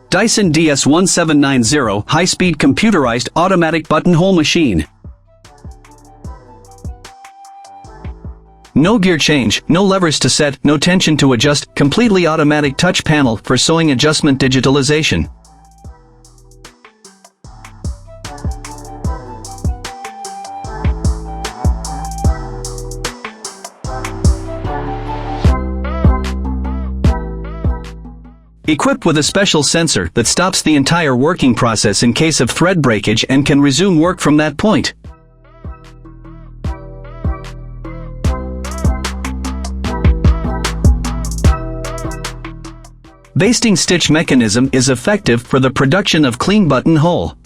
Daisen DS-1790 high-speed computerized automatic buttonhole machine. No gear change, no levers to set, no tension to adjust, completely automatic touch panel for sewing adjustment digitalization. Equipped with a special sensor that stops the entire working process in case of thread breakage and can resume work from that point. Basting stitch mechanism is effective for the production of clean buttonhole.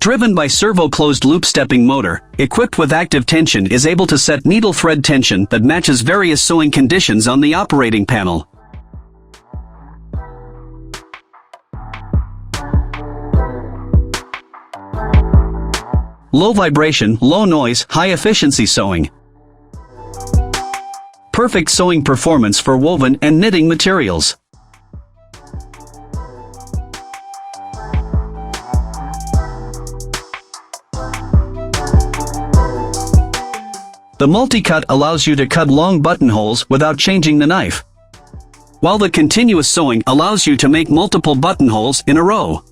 Driven by servo closed loop stepping motor, equipped with active tension, is able to set needle thread tension that matches various sewing conditions on the operating panel. Low vibration, low noise, high efficiency sewing. Perfect sewing performance for woven and knitting materials. The multi-cut allows you to cut long buttonholes without changing the knife, while the continuous sewing allows you to make multiple buttonholes in a row.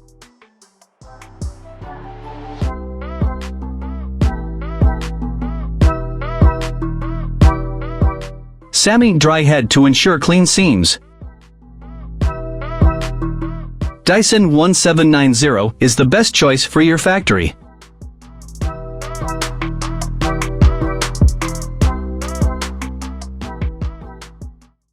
Sami dry head to ensure clean seams. Daisen 1790 is the best choice for your factory.